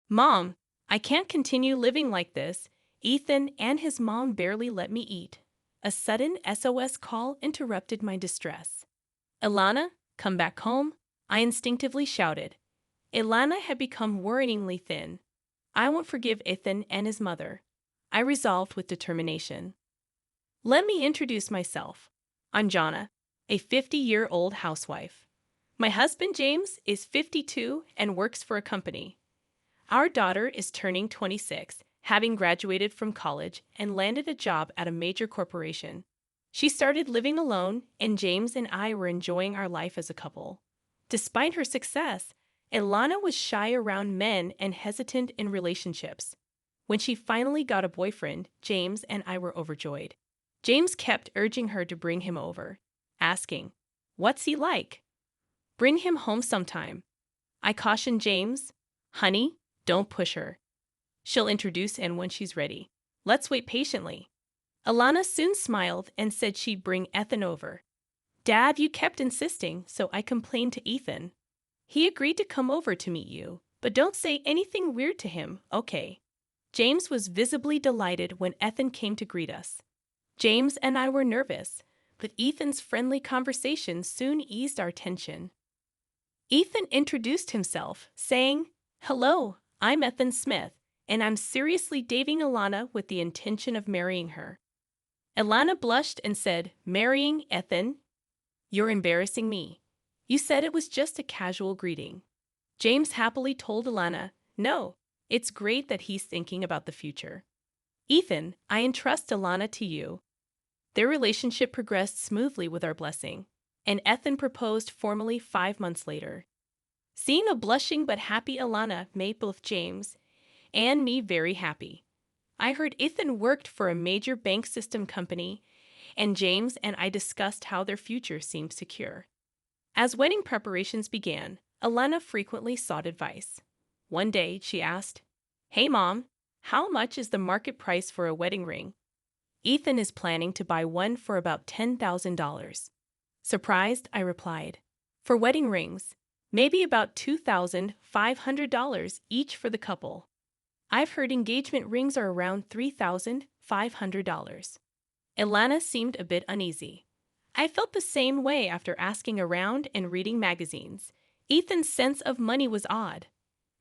Mom, I can't continue living like this. Ethan and his mom barely let me eat. A sudden SOS call interrupted my distress. Elana, come back home, I instinctively shouted. Elana had become worryingly thin. I won't forgive Ethan and his mother, I resolved with determination. Let me introduce myself. I'm Jonna, a 50-year-old housewife. My husband James is 52 and works for a company. Our daughter is turning 26, having graduated from college and landed a job at a major corporation. She started living alone, and James and I were enjoying our life as a couple. Despite her success, Elana was shy around men and hesitant in relationships. When she finally got a boyfriend, James and I were overjoyed. James kept urging her to bring him over, asking, "What's he like? Bring him home sometime." I cautioned James, "Honey, don't push her. She'll introduce him when she's ready. Let's wait patiently." Elana soon smiled and said she'd bring Ethan over. "Dad, you kept insisting, so I complained to Ethan. He agreed to come over to meet you, but don't say anything weird to him, okay?" James was visibly delighted when Ethan came to greet us. James and I were nervous, but Ethan's friendly conversation soon eased our tension. Ethan introduced himself, saying, "Hello, I'm Ethan Smith, and I'm seriously dating Elana with the intention of marrying her." Elana blushed and said, "Marrying Ethan? You're embarrassing me. You said it was just a casual greeting." James happily told Elana, "No, it's great that he's thinking about the future. Ethan, I entrust Elana to you." Their relationship progressed smoothly with our blessing, and Ethan proposed formally 5 months later. Seeing a blushing but happy Elana made both James and me very happy. I heard Ethan worked for a major bank system company, and James and I discussed how their future seemed secure. As wedding preparations began, Elana frequently sought advice. One day, she asked, "Hey, Mom, how much is the market price for a wedding ring?" "Ethan is planning to buy one for about $10,000. Surprised, I replied. "For wedding rings, maybe about $2,500 each for the couple. I've heard engagement rings are around $3,500. Elana seemed a bit uneasy. I felt the same way after asking around and reading magazines. Ethan's sense of money was odd.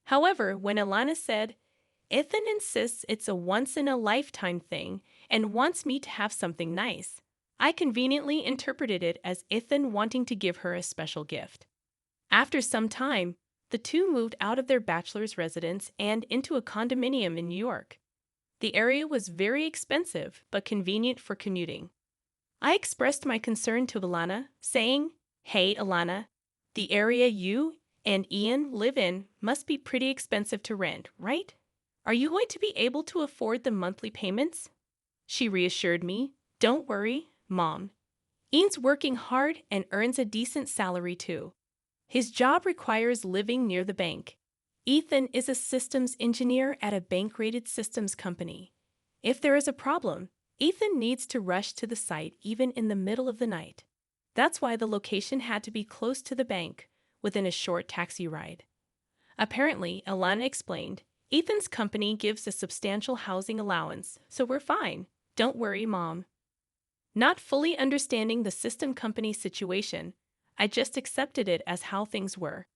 However, when Elana said, "Ethan insists it's a once-in-a-lifetime thing and wants me to have something nice," I conveniently interpreted it as Ethan wanting to give her a special gift. After some time, the two moved out of their bachelor's residence and into a condominium in New York. The area was very expensive but convenient for commuting. I expressed my concern to Elana, saying, "Hey, Elana, the area you and Ian live in must be pretty expensive to rent, right? Are you going to be able to afford the monthly payments?" She reassured me, "Don't worry, Mom. Ian's working hard and earns a decent salary too. His job requires living near the bank. Ethan is a systems engineer at a bank-rated systems company. If there is a problem, Ethan needs to rush to the site even in the middle of the night. That's why the location had to be close to the bank, within a short taxi ride." Apparently, Elana explained, "Ethan's company gives a substantial housing allowance, so we're fine. Don't worry, Mom." Not fully understanding the system company's situation, I just accepted it as how things were.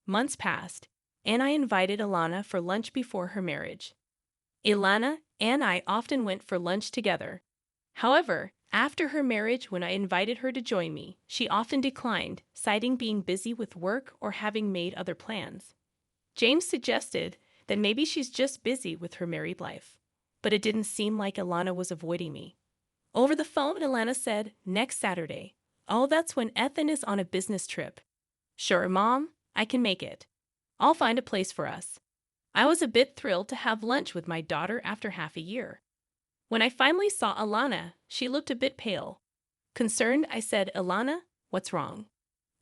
Months passed, and I invited Elana for lunch before her marriage. Elana and I often went for lunch together. However, after her marriage, when I invited her to join me, she often declined, citing being busy with work or having made other plans. James suggested that maybe she's just busy with her married life, but it didn't seem like Elana was avoiding me. Over the phone, Elana said, "Next Saturday." "Oh, that's when Ethan is on a business trip." "Sure, Mom, I can make it. I'll find a place for us." I was a bit thrilled to have lunch with my daughter after half a year. When I finally saw Elana, she looked a bit pale. Concerned, I said, "Elana, what's wrong?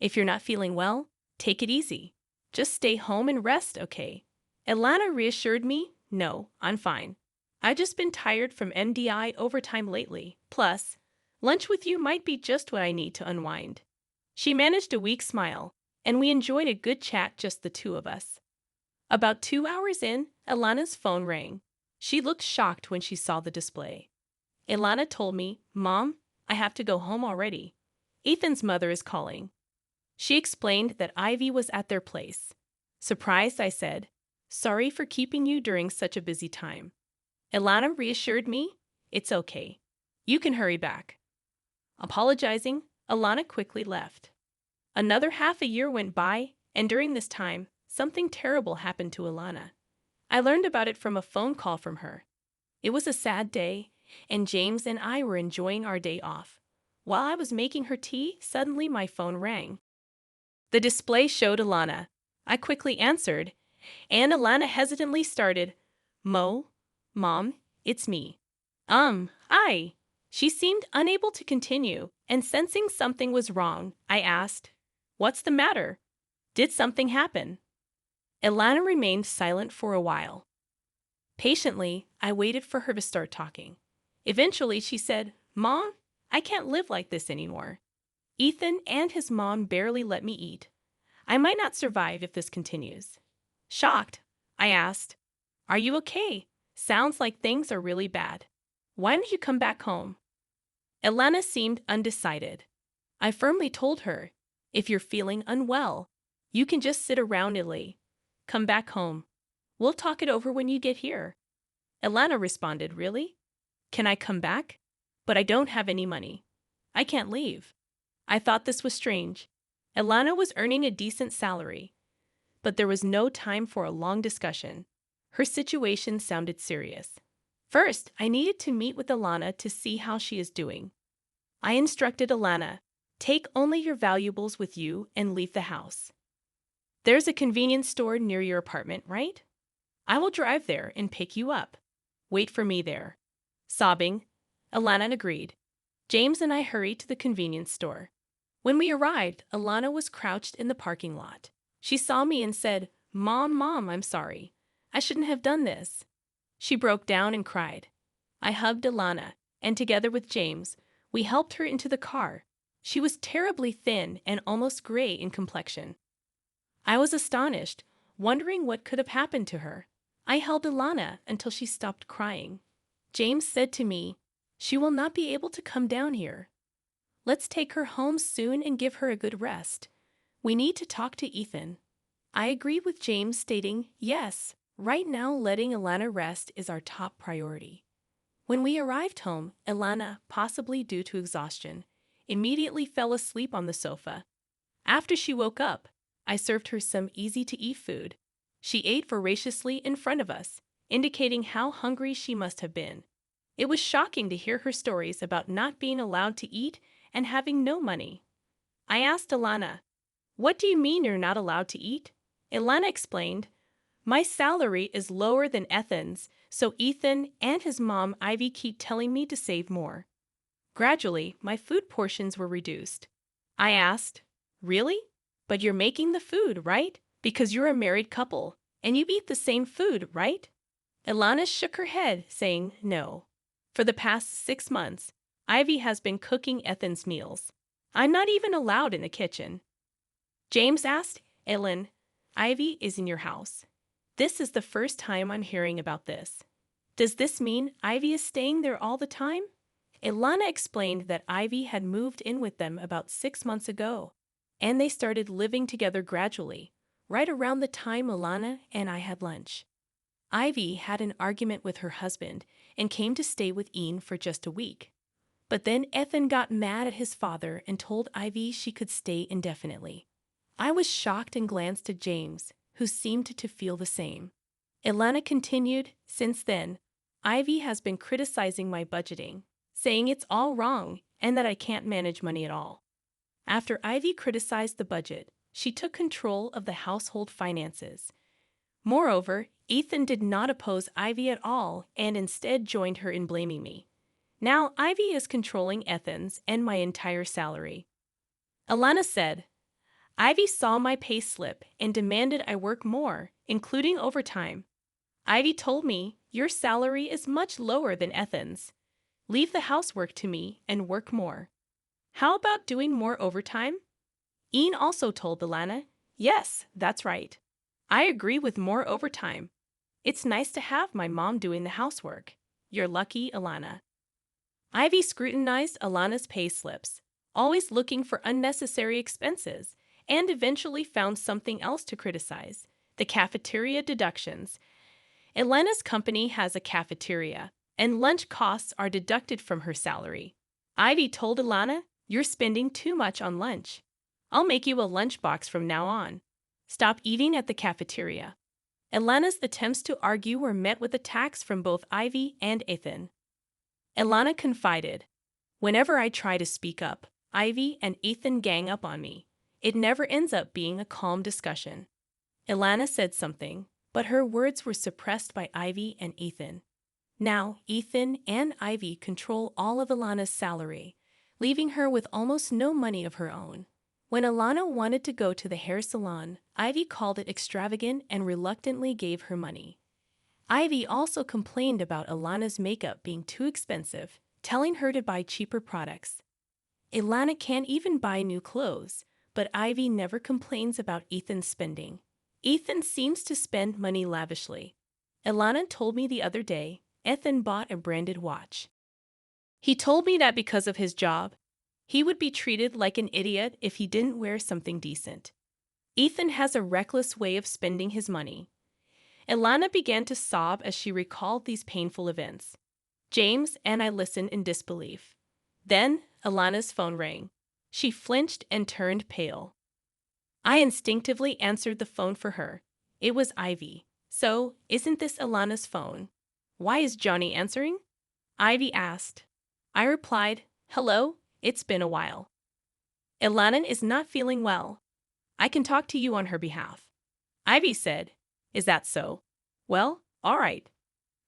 If you're not feeling well, take it easy. Just stay home and rest, okay?" Elana reassured me, "No, I'm fine. I've just been tired from MDI overtime lately. Plus, lunch with you might be just what I need to unwind." She managed a weak smile, and we enjoyed a good chat, just the two of us. About 2 hours in, Elana's phone rang. She looked shocked when she saw the display. Elana told me, "Mom, I have to go home already. Ethan's mother is calling." She explained that Ivy was at their place. Surprised, I said, "Sorry for keeping you during such a busy time." Elana reassured me, "It's okay. You can hurry back." Apologizing, Elana quickly left. Another half a year went by, and during this time, something terrible happened to Elana. I learned about it from a phone call from her. It was a sad day, and James and I were enjoying our day off. While I was making her tea, suddenly my phone rang. The display showed Elana. I quickly answered, and Elana hesitantly started, Mom, it's me." I. She seemed unable to continue, and sensing something was wrong, I asked, "What's the matter? Did something happen?" Elana remained silent for a while. Patiently, I waited for her to start talking. Eventually, she said, "Mom, I can't live like this anymore. Ethan and his mom barely let me eat. I might not survive if this continues." Shocked, I asked, "Are you okay? Sounds like things are really bad. Why don't you come back home?" Elana seemed undecided. I firmly told her, "If you're feeling unwell, you can just sit around idly. Come back home. We'll talk it over when you get here." Elana responded, "Really? Can I come back? But I don't have any money. I can't leave." I thought this was strange. Elana was earning a decent salary, but there was no time for a long discussion. Her situation sounded serious. First, I needed to meet with Elana to see how she is doing. I instructed Elana, "Take only your valuables with you and leave the house. There's a convenience store near your apartment, right? I will drive there and pick you up. Wait for me there." Sobbing, Elana agreed. James and I hurried to the convenience store. When we arrived, Elana was crouched in the parking lot. She saw me and said, Mom, I'm sorry. I shouldn't have done this." She broke down and cried. I hugged Elana, and together with James, we helped her into the car. She was terribly thin and almost gray in complexion. I was astonished, wondering what could have happened to her. I held Elana until she stopped crying. James said to me, "She will not be able to come down here. Let's take her home soon and give her a good rest. We need to talk to Ethan." I agreed with James, stating, "Yes, right now letting Elana rest is our top priority." When we arrived home, Elana, possibly due to exhaustion, immediately fell asleep on the sofa. After she woke up, I served her some easy-to-eat food. She ate voraciously in front of us, indicating how hungry she must have been. It was shocking to hear her stories about not being allowed to eat and having no money. I asked Elana, "What do you mean you're not allowed to eat?" Elana explained, "My salary is lower than Ethan's, so Ethan and his mom Ivy keep telling me to save more." Gradually, my food portions were reduced. I asked, "Really? But you're making the food, right? Because you're a married couple, and you eat the same food, right?" Elana shook her head, saying, "No. For the past 6 months, Ivy has been cooking Ethan's meals. I'm not even allowed in the kitchen." James asked, "Ellen, Ivy is in your house. This is the first time I'm hearing about this. Does this mean Ivy is staying there all the time?" Elana explained that Ivy had moved in with them about 6 months ago, and they started living together gradually, right around the time Elana and I had lunch. Ivy had an argument with her husband and came to stay with Ian for just a week. But then Ethan got mad at his father and told Ivy she could stay indefinitely. I was shocked and glanced at James, who seemed to feel the same. Elana continued, "Since then, Ivy has been criticizing my budgeting, saying it's all wrong and that I can't manage money at all." After Ivy criticized the budget, she took control of the household finances. Moreover, Ethan did not oppose Ivy at all and instead joined her in blaming me. Now Ivy is controlling Ethan's and my entire salary. Elana said, "Ivy saw my pay slip and demanded I work more, including overtime. Ivy told me, 'Your salary is much lower than Ethan's. Leave the housework to me and work more.' How about doing more overtime?" Ian also told Elana, "Yes, that's right. I agree with more overtime. It's nice to have my mom doing the housework. You're lucky, Elana. Ivy scrutinized Alana's pay slips, always looking for unnecessary expenses, and eventually found something else to criticize: the cafeteria deductions. Elena's company has a cafeteria, and lunch costs are deducted from her salary. Ivy told Elana, "You're spending too much on lunch. I'll make you a lunchbox from now on. Stop eating at the cafeteria." Elana's attempts to argue were met with attacks from both Ivy and Ethan. Elana confided, "Whenever I try to speak up, Ivy and Ethan gang up on me. It never ends up being a calm discussion." Elana said something, but her words were suppressed by Ivy and Ethan. Now, Ethan and Ivy control all of Elana's salary, leaving her with almost no money of her own. When Elana wanted to go to the hair salon, Ivy called it extravagant and reluctantly gave her money. Ivy also complained about Elana's makeup being too expensive, telling her to buy cheaper products. Elana can't even buy new clothes, but Ivy never complains about Ethan's spending. Ethan seems to spend money lavishly. Elana told me the other day Ethan bought a branded watch. He told me that because of his job, he would be treated like an idiot if he didn't wear something decent. Ethan has a reckless way of spending his money. Elana began to sob as she recalled these painful events. James and I listened in disbelief. Then Elana's phone rang. She flinched and turned pale. I instinctively answered the phone for her. It was Ivy. "So, isn't this Elana's phone? Why is Johnny answering?" Ivy asked. I replied, "Hello, it's been a while. Elana is not feeling well. I can talk to you on her behalf." Ivy said, "Is that so? Well, all right.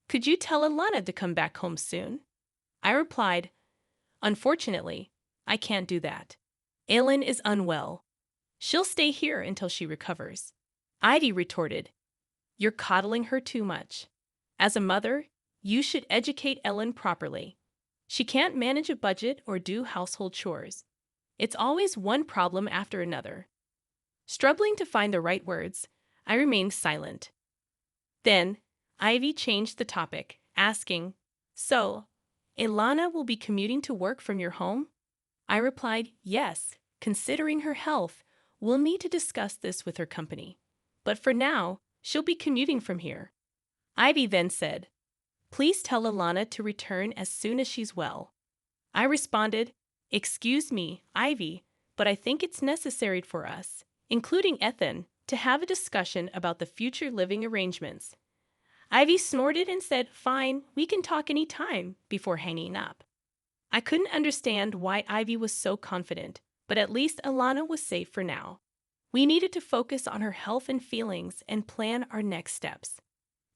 Could you tell Elana to come back home soon?" I replied, "Unfortunately, I can't do that. Elin is unwell. She'll stay here until she recovers." Ivy retorted, "You're coddling her too much. As a mother, you should educate Ellen properly. She can't manage a budget or do household chores. It's always one problem after another." Struggling to find the right words, I remained silent. Then, Ivy changed the topic, asking, "So, Elana will be commuting to work from your home?" I replied, "Yes, considering her health, we'll need to discuss this with her company. But for now, she'll be commuting from here." Ivy then said, "Please tell Elana to return as soon as she's well." I responded, "Excuse me, Ivy, but I think it's necessary for us, including Ethan, to have a discussion about the future living arrangements." Ivy snorted and said, "Fine, we can talk any time," before hanging up. I couldn't understand why Ivy was so confident, but at least Elana was safe for now. We needed to focus on her health and feelings and plan our next steps.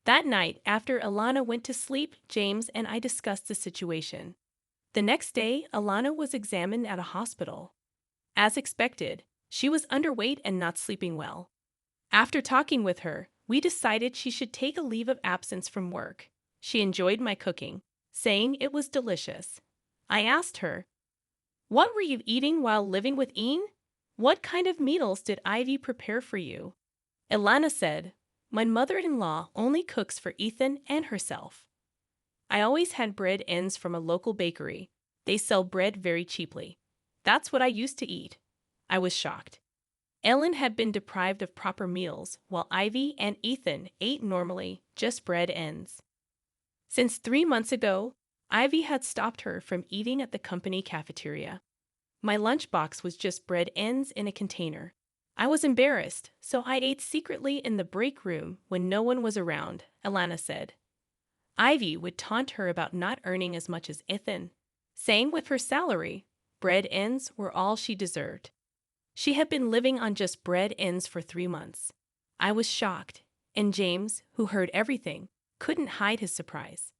That night, after Elana went to sleep, James and I discussed the situation. The next day, Elana was examined at a hospital. As expected, she was underweight and not sleeping well. After talking with her, we decided she should take a leave of absence from work. She enjoyed my cooking, saying it was delicious. I asked her, "What were you eating while living with Ian? What kind of meals did Ivy prepare for you?" Elana said, "My mother-in-law only cooks for Ethan and herself. I always had bread ends from a local bakery. They sell bread very cheaply. That's what I used to eat." I was shocked. Ellen had been deprived of proper meals, while Ivy and Ethan ate normally, just bread ends. Since 3 months ago, Ivy had stopped her from eating at the company cafeteria. My lunchbox was just bread ends in a container. I was embarrassed, so I ate secretly in the break room when no one was around, Elana said. Ivy would taunt her about not earning as much as Ethan, saying with her salary, bread ends were all she deserved. She had been living on just bread ends for 3 months. I was shocked, and James, who heard everything, couldn't hide his surprise.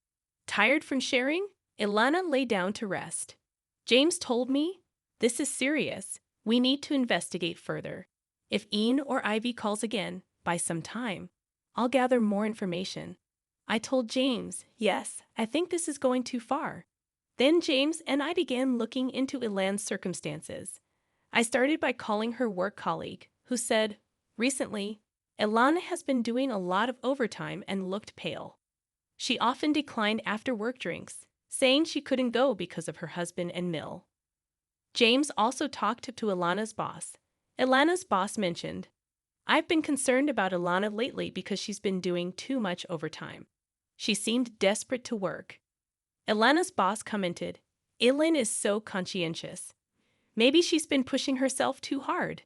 Tired from sharing, Elana lay down to rest. James told me, "This is serious. We need to investigate further. If Ian or Ivy calls again, by some time, I'll gather more information." I told James, "Yes, I think this is going too far." Then James and I began looking into Elana's circumstances. I started by calling her work colleague, who said, "Recently, Elana has been doing a lot of overtime and looked pale. She often declined after work drinks, saying she couldn't go because of her husband and mill. James also talked to Elana's boss. Elana's boss mentioned, "I've been concerned about Elana lately because she's been doing too much overtime. She seemed desperate to work." Elana's boss commented, "Elin is so conscientious. Maybe she's been pushing herself too hard.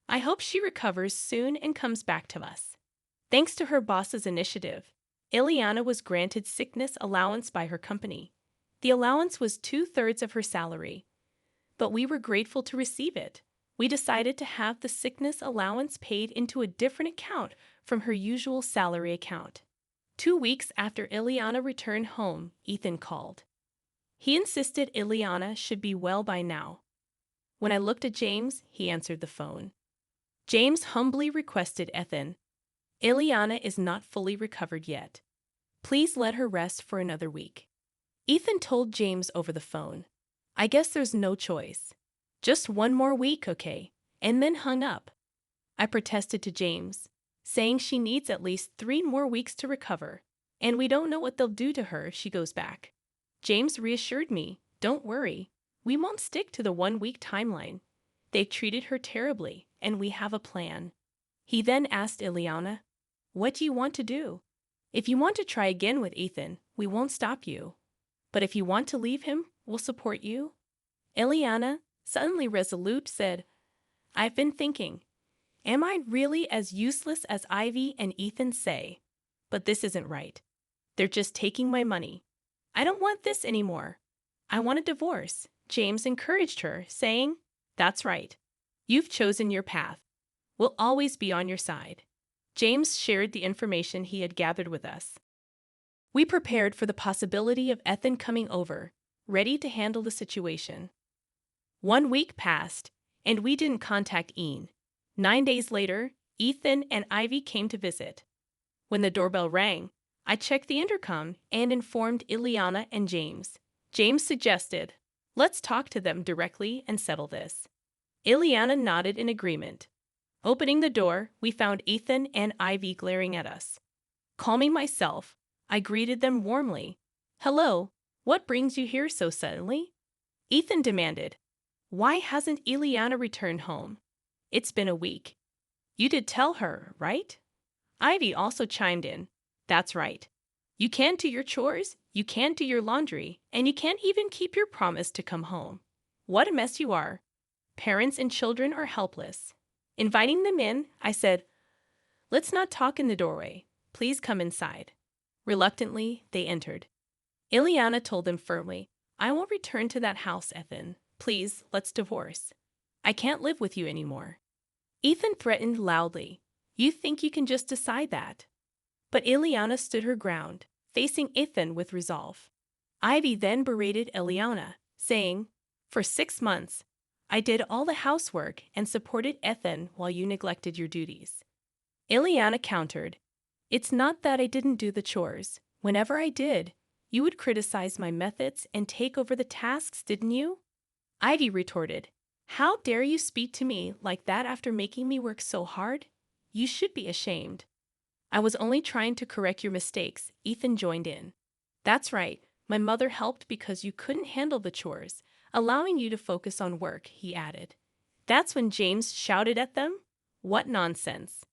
I hope she recovers soon and comes back to us." Thanks to her boss's initiative, Ileana was granted sickness allowance by her company. The allowance was 2/3 of her salary, but we were grateful to receive it. We decided to have the sickness allowance paid into a different account from her usual salary account. 2 weeks after Ileana returned home, Ethan called. He insisted Ileana should be well by now. When I looked at James, he answered the phone. James humbly requested Ethan, "Ileana is not fully recovered yet. Please let her rest for another week." Ethan told James over the phone, "I guess there's no choice. Just one more week, okay?" And then hung up. I protested to James, saying she needs at least 3 more weeks to recover, and we don't know what they'll do to her if she goes back. James reassured me, "Don't worry, we won't stick to the 1-week timeline. They've treated her terribly, and we have a plan." He then asked Ileana, "What do you want to do? If you want to try again with Ethan, we won't stop you. But if you want to leave him, we'll support you." Ileana, suddenly resolute, said, "I've been thinking, am I really as useless as Ivy and Ethan say? But this isn't right. They're just taking my money. I don't want this anymore. I want a divorce." James encouraged her, saying, "That's right. You've chosen your path. We'll always be on your side." James shared the information he had gathered with us. We prepared for the possibility of Ethan coming over, ready to handle the situation. 1 week passed, and we didn't contact Ian. 9 days later, Ethan and Ivy came to visit. When the doorbell rang, I checked the intercom and informed Ileana and James. James suggested, "Let's talk to them directly and settle this." Ileana nodded in agreement. Opening the door, we found Ethan and Ivy glaring at us. Calming myself, I greeted them warmly. "Hello, what brings you here so suddenly?" Ethan demanded, "Why hasn't Ileana returned home? It's been a week. You did tell her, right?" Ivy also chimed in, "That's right. You can't do your chores, you can't do your laundry, and you can't even keep your promise to come home. What a mess you are. Parents and children are helpless." Inviting them in, I said, "Let's not talk in the doorway. Please come inside." Reluctantly, they entered. Ileana told them firmly, "I won't return to that house, Ethan. Please, let's divorce. I can't live with you anymore." Ethan threatened loudly, "You think you can just decide that?" But Ileana stood her ground, facing Ethan with resolve. Ivy then berated Ileana, saying, "For 6 months, I did all the housework and supported Ethan while you neglected your duties." Ileana countered, "It's not that I didn't do the chores. Whenever I did, you would criticize my methods and take over the tasks, didn't you?" Ivy retorted, "How dare you speak to me like that after making me work so hard? You should be ashamed." "I was only trying to correct your mistakes," Ethan joined in. "That's right, my mother helped because you couldn't handle the chores, allowing you to focus on work," he added. That's when James shouted at them, "What nonsense!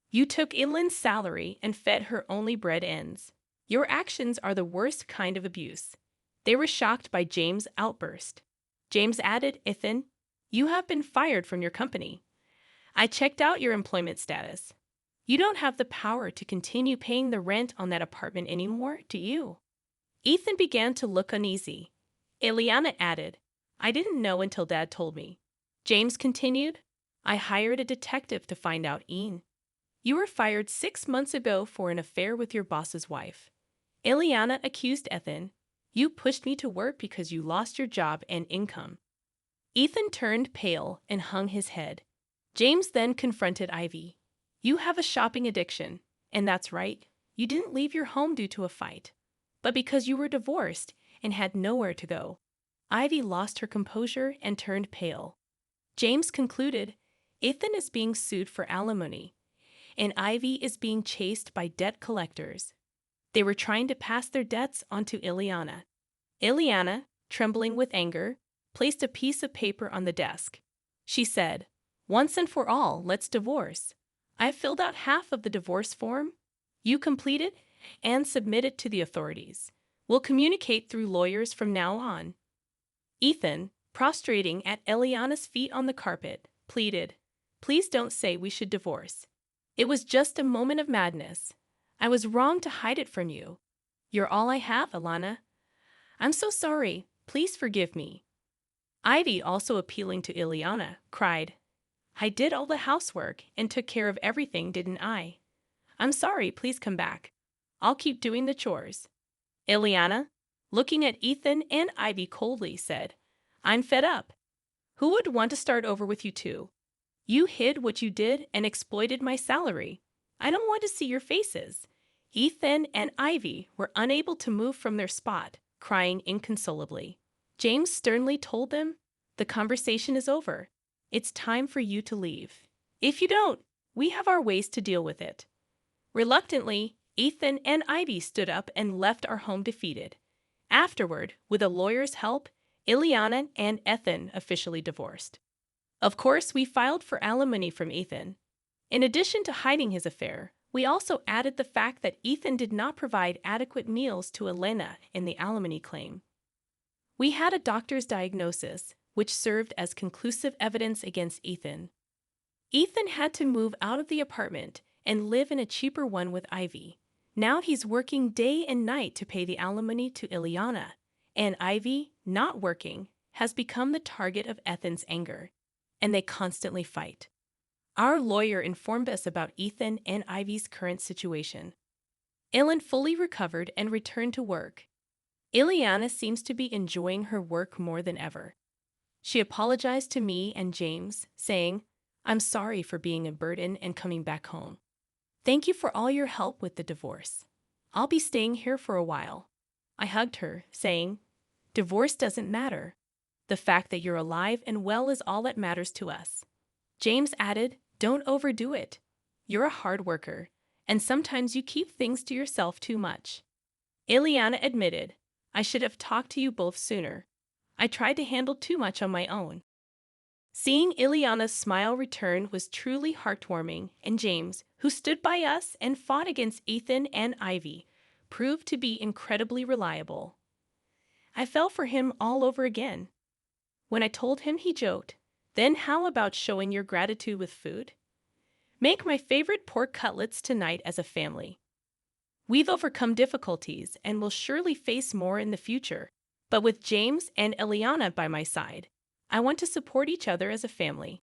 You took Elin's salary and fed her only bread ends. Your actions are the worst kind of abuse." They were shocked by James' outburst. James added, "Ethan, you have been fired from your company. I checked out your employment status. You don't have the power to continue paying the rent on that apartment anymore, do you?" Ethan began to look uneasy. Ileana added, "I didn't know until Dad told me." James continued, "I hired a detective to find out Ian. You were fired 6 months ago for an affair with your boss's wife." Ileana accused Ethan, "You pushed me to work because you lost your job and income." Ethan turned pale and hung his head. James then confronted Ivy. "You have a shopping addiction, and that's right. You didn't leave your home due to a fight, but because you were divorced and had nowhere to go." Ivy lost her composure and turned pale. James concluded, "Ethan is being sued for alimony, and Ivy is being chased by debt collectors. They were trying to pass their debts onto Ileana. Ileana, trembling with anger, placed a piece of paper on the desk. She said, "Once and for all, let's divorce. I've filled out half of the divorce form. You complete it and submit it to the authorities. We'll communicate through lawyers from now on." Ethan, prostrating at Eliana's feet on the carpet, pleaded, "Please don't say we should divorce. It was just a moment of madness. I was wrong to hide it from you. You're all I have, Elana. I'm so sorry. Please forgive me." Ivy, also appealing to Ileana, cried, "I did all the housework and took care of everything, didn't I? I'm sorry, please come back. I'll keep doing the chores." Ileana, looking at Ethan and Ivy coldly, said, "I'm fed up. Who would want to start over with you two? You hid what you did and exploited my salary. I don't want to see your faces." Ethan and Ivy were unable to move from their spot, crying inconsolably. James sternly told them, "The conversation is over. It's time for you to leave. If you don't, we have our ways to deal with it." Reluctantly, Ethan and Ivy stood up and left our home defeated. Afterward, with a lawyer's help, Ileana and Ethan officially divorced. Of course, we filed for alimony from Ethan. In addition to hiding his affair, we also added the fact that Ethan did not provide adequate meals to Elena in the alimony claim. We had a doctor's diagnosis, which served as conclusive evidence against Ethan. Ethan had to move out of the apartment and live in a cheaper one with Ivy. Now he's working day and night to pay the alimony to Ileana, and Ivy, not working, has become the target of Ethan's anger, and they constantly fight. Our lawyer informed us about Ethan and Ivy's current situation. Ellen fully recovered and returned to work. Ileana seems to be enjoying her work more than ever. She apologized to me and James, saying, "I'm sorry for being a burden and coming back home. Thank you for all your help with the divorce. I'll be staying here for a while." I hugged her, saying, "Divorce doesn't matter. The fact that you're alive and well is all that matters to us." James added, "Don't overdo it. You're a hard worker, and sometimes you keep things to yourself too much." Ileana admitted, "I should have talked to you both sooner. I tried to handle too much on my own." Seeing Ileana's smile return was truly heartwarming, and James, who stood by us and fought against Ethan and Ivy, proved to be incredibly reliable. I fell for him all over again. When I told him, he joked, "Then how about showing your gratitude with food? Make my favorite pork cutlets tonight as a family." We've overcome difficulties and will surely face more in the future. But with James and Eliana by my side, I want to support each other as a family.